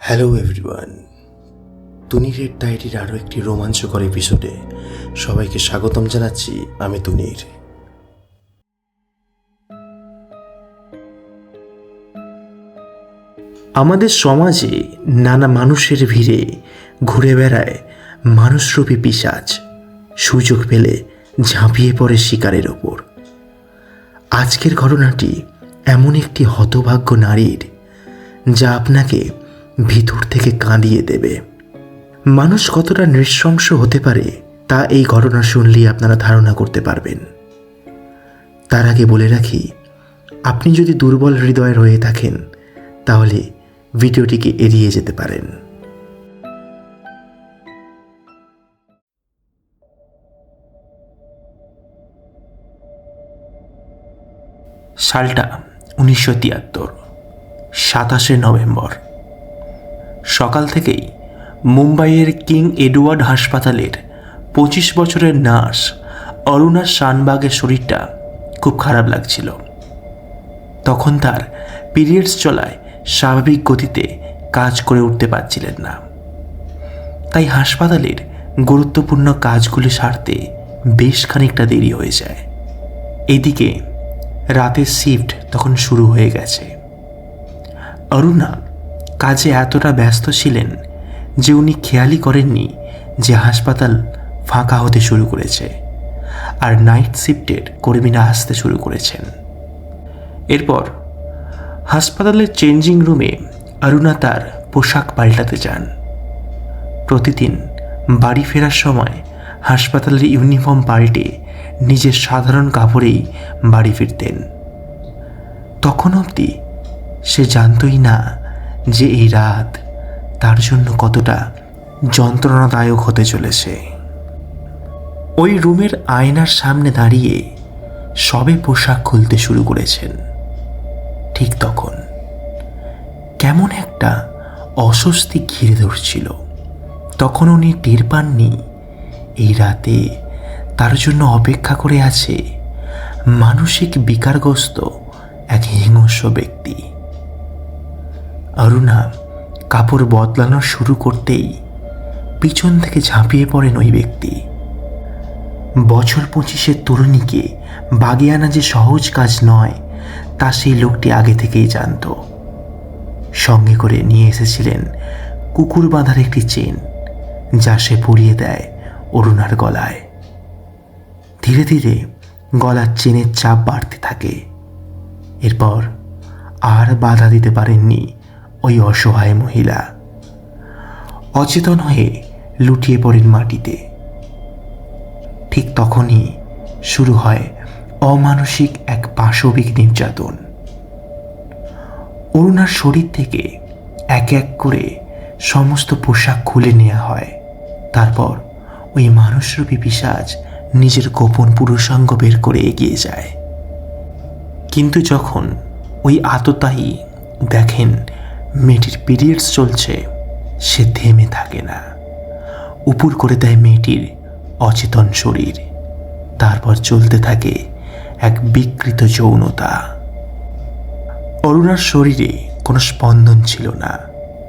Hello everyone, তুনিরের ডায়েরির আরও একটি রোমাঞ্চকর এপিসোডে সবাইকে স্বাগতম জানাচ্ছি। আমি তুনির। আমাদের সমাজে নানা মানুষের ভিড়ে ঘুরে বেড়ায় মানুষরূপী পিশাচ, সুযোগ পেলে ঝাঁপিয়ে পড়ে শিকারের ওপর। আজকের ঘটনাটি এমন একটি হতভাগ্য নারীর, যা আপনাকে ভিতর থেকে কাঁদিয়ে দেবে। মানুষ কতটা নৃশংস হতে পারে তা এই ঘটনা শুনলেই আপনারা ধারণা করতে পারবেন। তার আগে বলে রাখি, আপনি যদি দুর্বল হৃদয়ের হয়ে থাকেন তাহলে ভিডিওটিকে এড়িয়ে যেতে পারেন। সালটা 1973, 27শে নভেম্বর। সকাল থেকেই মুম্বাইয়ের কিং এডওয়ার্ড হাসপাতালের 25 বছরের নার্স অরুণা শানবাগের শরীরটা খুব খারাপ লাগছিল। তখন তার পিরিয়ডস চলায় স্বাভাবিক গতিতে কাজ করে উঠতে পারছিলেন না। তাই হাসপাতালের গুরুত্বপূর্ণ কাজগুলি সারতে বেশ খানিকটা দেরি হয়ে যায়। এদিকে রাতের শিফট তখন শুরু হয়ে গেছে। অরুণা কাজে এতটা ব্যস্ত ছিলেন যে উনি খেয়ালই করেননি যে হাসপাতাল ফাঁকা হতে শুরু করেছে আর নাইট শিফটের কর্মীরা আসতে শুরু করেছেন। এরপর হাসপাতালের চেঞ্জিং রুমে অরুণা তার পোশাক পাল্টাতে যান। প্রতিদিন বাড়ি ফেরার সময় হাসপাতালের ইউনিফর্ম পাল্টে নিজের সাধারণ কাপড়েই বাড়ি ফিরতেন। তখন অবধি সে জানতই না যে এই রাত তার জন্য কতটা যন্ত্রণাদায়ক হতে চলেছে। ওই রুমের আয়নার সামনে দাঁড়িয়ে সবে পোশাক খুলতে শুরু করেছেন। ঠিক তখন কেমন একটা অস্বস্তি ঘিরে ধরছিল। তখন উনি টের পাননি এই রাতে তার জন্য অপেক্ষা করে আছে মানসিক বিকারগ্রস্ত এক হিংস্র ব্যক্তি। অরুণা কাপড় বদলানো শুরু করতেই পিছন থেকে ঝাঁপিয়ে পড়েন ওই ব্যক্তি। বছর 25-এর তরুণীকে বাগে আনা যে সহজ কাজ নয় তা সেই লোকটি আগে থেকেই জানত। সঙ্গে করে নিয়ে এসেছিলেন কুকুর বাঁধার একটি চেন, যা সে পরিয়ে দেয় অরুণার গলায়। ধীরে ধীরে গলার চেনের চাপ বাড়তে থাকে। এরপর আর বাধা দিতে পারেননি ওই অসহায় মহিলা। অচেতন হয়ে লুটিয়ে পড়েন মাটিতে। ঠিক তখনই শুরু হয় অমানসিক এক পাশবিক নির্যাতন। অরুণার শরীর থেকে এক এক করে সমস্ত পোশাক খুলে নেওয়া হয়। তারপর ওই মানুষরূপী পিশাচ নিজের গোপন পুরুষাঙ্গ বের করে এগিয়ে যায়। কিন্তু যখন ওই আততায়ী দেখেন মেয়েটির পিরিয়ডস চলছে, সে থেমে থাকে না। উপুর করে দেয় মেয়েটির অচেতন শরীর। তারপর চলতে থাকে এক বিকৃত যৌনতা। অরুণার শরীরে কোনো স্পন্দন ছিল না।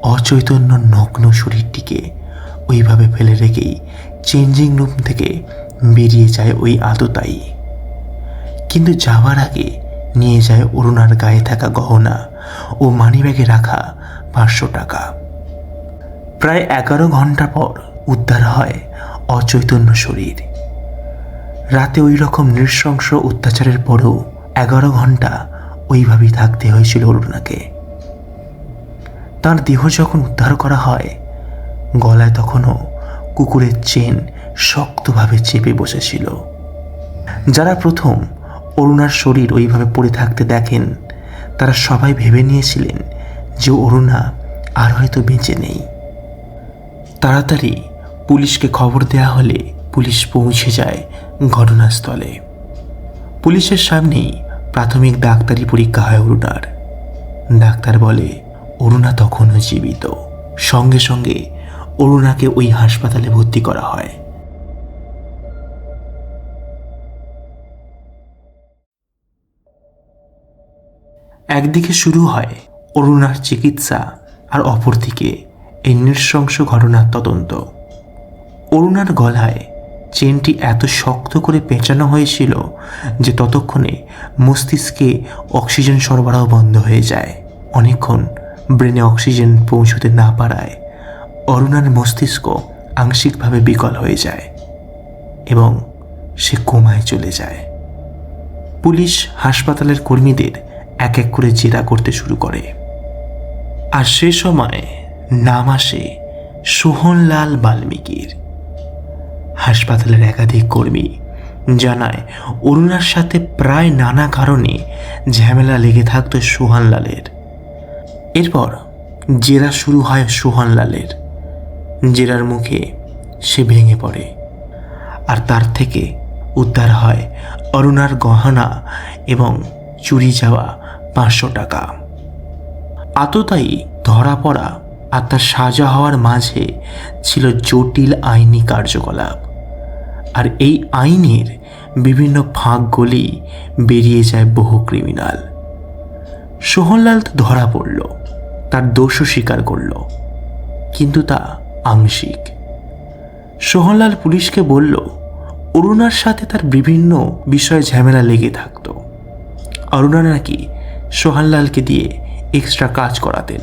অচৈতন্য নগ্ন শরীরটিকে ওইভাবে ফেলে রেখেই চেঞ্জিং রুম থেকে বেরিয়ে যায় ওই আততায়ী। কিন্তু যাওয়ার আগে নিয়ে যায় অরুণার গায়ে থাকা গহনা ও মানিব্যাগে রাখা 500 টাকা। প্রায় 11 ঘন্টা পর উদ্ধার হয় অচৈতন্য শরীর। রাতে ওই রকম নৃশংস অত্যাচারের পরেও 11 ঘন্টা ওইভাবেই থাকতে হয়েছিল অরুণাকে। তার দেহ যখন উদ্ধার করা হয়, গলায় তখনও কুকুরের চেন শক্তভাবে চেপে বসেছিল। যারা প্রথম অরুণার শরীর ওইভাবে পড়ে থাকতে দেখেন, তারা সবাই ভেবে নিয়েছিলেন যে অরুণা আর হয়তো বেঁচে নেই। তাড়াতাড়ি পুলিশকে খবর দেয়া হলে পুলিশ পৌঁছে যায় ঘটনাস্থলে। পুলিশের সামনেই প্রাথমিক ডাক্তারি পরীক্ষা হয় অরুণার। ডাক্তার বলে অরুণা তখনও জীবিত। সঙ্গে সঙ্গে অরুণাকে ওই হাসপাতালে ভর্তি করা হয়। একদিকে শুরু হয় অরুণার চিকিৎসা আর অপরদিকে এই নৃশংস ঘটনার তদন্ত। অরুণার গলায় চেনটি এত শক্ত করে পেঁচানো হয়েছিল যে ততক্ষণে মস্তিষ্কে অক্সিজেন সরবরাহ বন্ধ হয়ে যায়। অনেকক্ষণ ব্রেনে অক্সিজেন পৌঁছতে না পারায় অরুণার মস্তিষ্ক আংশিকভাবে বিকল হয়ে যায় এবং সে কোমায় চলে যায়। পুলিশ হাসপাতালের কর্মীদের এক এক করে জেরা করতে শুরু করে। আর সে সময় নাম আসে সোহনলাল বাল্মীকির। হাসপাতালের একাধিক কর্মী জানায় অরুণার সাথে প্রায় নানা কারণে ঝামেলা লেগে থাকতো সোহনলালের। এরপর জেরা শুরু হয় সোহনলালের। জেরার মুখে সে ভেঙে পড়ে আর তার থেকে উদ্ধার হয় অরুণার গহনা এবং চুরি যাওয়া 500 টাকা। আততায়ী ধরা পড়া আর তার সাজা হওয়ার মাঝে ছিল জটিল আইনি কার্যকলাপ। আর এই আইনের বিভিন্ন ফাঁক গলি বেরিয়ে যায় বহু ক্রিমিনাল। সোহনলাল তো ধরা পড়ল, তার দোষও স্বীকার করল, কিন্তু তা আংশিক। সোহনলাল পুলিশকে বলল অরুণার সাথে তার বিভিন্ন বিষয়ে ঝামেলা লেগে থাকতো। অরুণা নাকি সোহনলালকে দিয়ে এক্সট্রা কাজ করাতেন।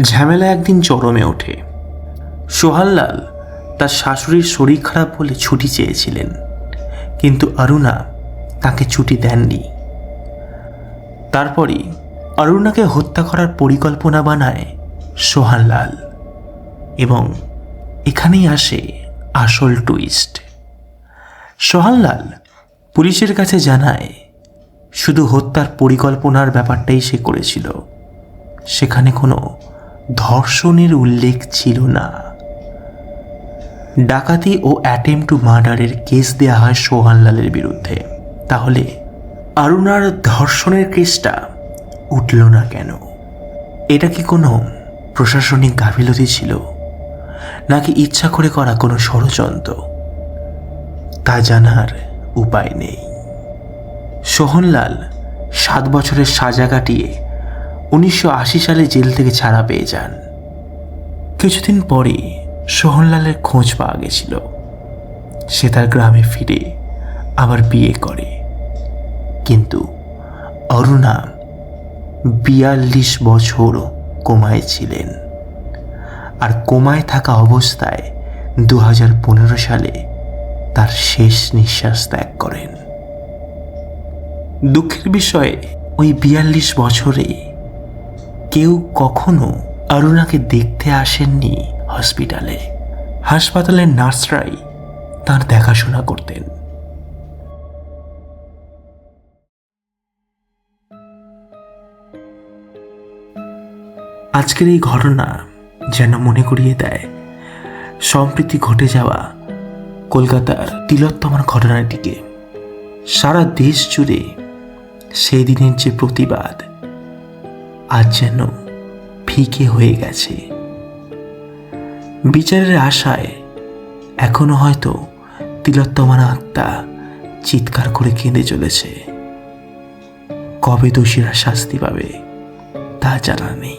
ঝামেলা একদিন চরমে ওঠে। সোহনলাল তার শাশুড়ির শরীর খারাপ বলে ছুটি চেয়েছিলেন, কিন্তু অরুণা তাকে ছুটি দেননি। তারপরই অরুণাকে হত্যা করার পরিকল্পনা বানায় সোহনলাল। এবং এখানেই আসে আসল টুইস্ট। সোহনলাল পুলিশের কাছে জানায় শুধু হত্যার পরিকল্পনার ব্যাপারটাই সে করেছিল, সেখানে কোনো ধর্ষণের উল্লেখ ছিল না। ডাকাতি ও অ্যাটেম্প টু মার্ডারের কেস দেয়া হয় সোহনলালের বিরুদ্ধে। তাহলে অরুণার ধর্ষণের কেসটা উঠল না কেন? এটা কি কোনো প্রশাসনিক গাফিলতি ছিল, নাকি ইচ্ছা করে করা কোনো ষড়যন্ত্র? তা জানার উপায় নেই। সোহনলাল 7 বছরের সাজা কাটিয়ে 1980 সালে জেল থেকে ছাড়া পেয়ে যান। কিছুদিন পরে সোহনলালের খোঁজ পাওয়া গেছিল। সে তার গ্রামে ফিরে আবার বিয়ে করে, কিন্তু অরুণা 42 বছর কোমায় ছিলেন। আর কোমায় থাকা অবস্থায় 2015 সালে তার শেষ নিঃশ্বাস ত্যাগ করেন। দুঃখের বিষয়ে ওই 42 বছরে কেউ কখনো অরুণাকে দেখতে আসেননি হসপিটালে। হাসপাতালের নার্সরাই তার দেখাশোনা করতেন। আজকের এই ঘটনা যেন মনে করিয়ে দেয় সম্প্রতি ঘটে যাওয়া কলকাতার তিলোত্তমার ঘটনাটিকে। সারা দেশ জুড়ে সেই দিনের যে প্রতিবাদ আজ যেন ফিকে হয়ে গেছে। বিচারের আশায় এখনো হয়তো তিলোত্তমার আত্মা চিৎকার করে কেঁদে চলেছে। কবে দোষীরা শাস্তি পাবে তা জানা নেই।